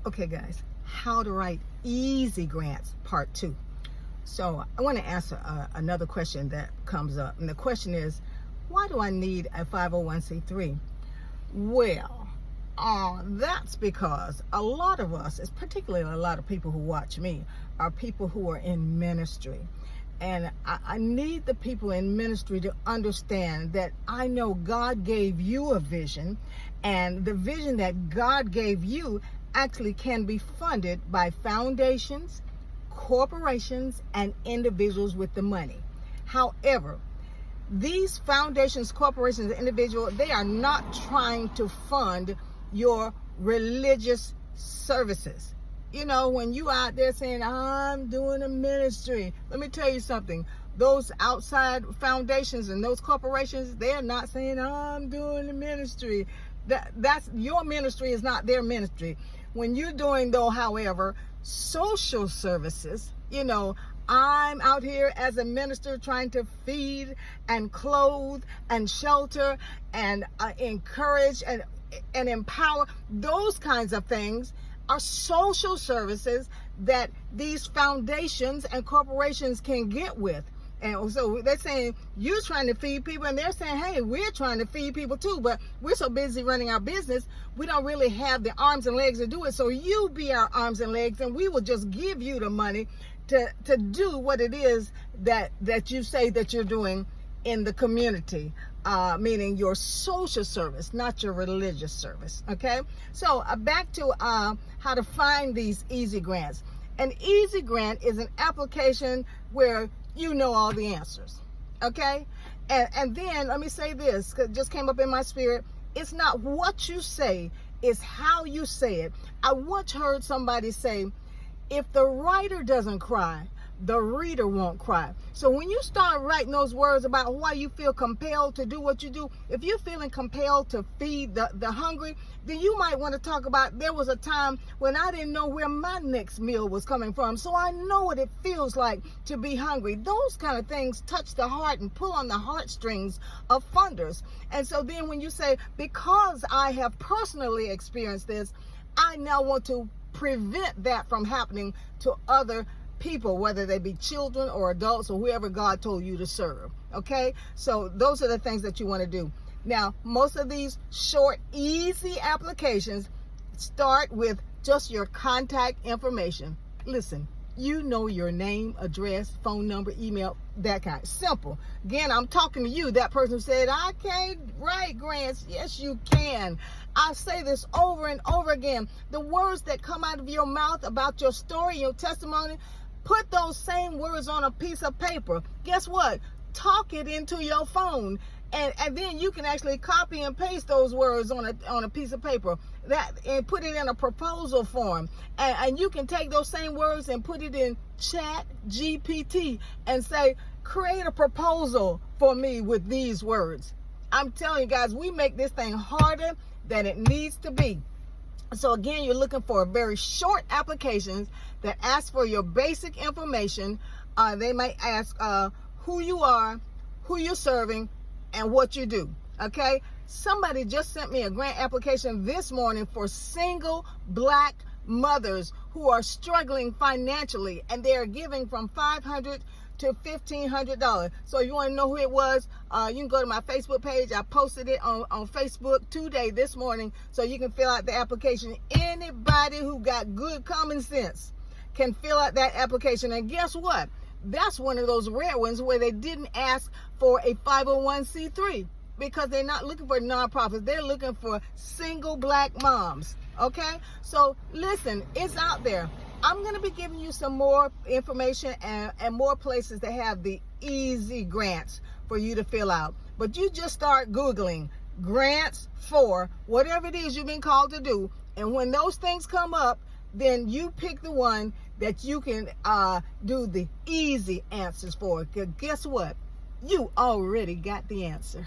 Okay, guys, how to write easy grants, part 2. So I want to answer another question that comes up. And the question is, why do I need a 501c3? Well, that's because a lot of us, it's particularly a lot of people who watch me, are people who are in ministry. And I need the people in ministry to understand that I know God gave you a vision, and the vision that God gave you actually can be funded by foundations, corporations, and individuals with the money. However, these foundations, corporations, and individuals, they are not trying to fund your religious services. You know, when you out there saying, I'm doing a ministry, let me tell you something. Those outside foundations and those corporations, they're not saying, I'm doing a ministry. That's your ministry is not their ministry. When you're doing, though, however, social services, you know, I'm out here as a minister trying to feed and clothe and shelter and encourage and empower. Those kinds of things are social services that these foundations and corporations can get with. And so they're saying, you're trying to feed people, and they're saying, hey, we're trying to feed people too, but we're so busy running our business, we don't really have the arms and legs to do it. So you be our arms and legs, and we will just give you the money to do what it is that you say that you're doing in the community, meaning your social service, not your religious service. Okay, so back to how to find these easy grants. An easy grant is an application where you know all the answers. Okay, and then let me say this, 'cause it just came up in my spirit. It's not what you say, it's how you say it. I once heard somebody say, if the writer doesn't cry, the reader won't cry. So when you start writing those words about why you feel compelled to do what you do, if you're feeling compelled to feed the hungry, then you might want to talk about, there was a time when I didn't know where my next meal was coming from, so I know what it feels like to be hungry. Those kind of things touch the heart and pull on the heartstrings of funders. And so then when you say, because I have personally experienced this, I now want to prevent that from happening to other people, whether they be children or adults or whoever God told you to serve. Okay, so those are the things that you want to do. Now, most of these short, easy applications start with just your contact information. Listen, you know your name, address, phone number, email, that kind. Simple. Again, I'm talking to you, that person who said, I can't write grants. Yes, you can. I say this over and over again. The words that come out of your mouth about your story, your testimony, put those same words on a piece of paper. Guess what? Talk it into your phone. And then you can actually copy and paste those words on a piece of paper and put it in a proposal form. And you can take those same words and put it in Chat GPT and say, create a proposal for me with these words. I'm telling you guys, we make this thing harder than it needs to be. So again, you're looking for very short applications that ask for your basic information. They might ask who you are, who you're serving, and what you do. Okay, somebody just sent me a grant application this morning for single Black mothers who are struggling financially, and they are giving from $500 to $1,500. So if you want to know who it was, you can go to my Facebook page. I posted it on Facebook today, this morning, so you can fill out the application. Anybody who got good common sense can fill out that application. And guess what? That's one of those rare ones where they didn't ask for a 501c3, because they're not looking for nonprofits. They're looking for single Black moms. Okay, so listen, it's out there. I'm going to be giving you some more information and more places that have the easy grants for you to fill out. But you just start Googling grants for whatever it is you've been called to do. And when those things come up, then you pick the one that you can do the easy answers for. 'Cause guess what? You already got the answer.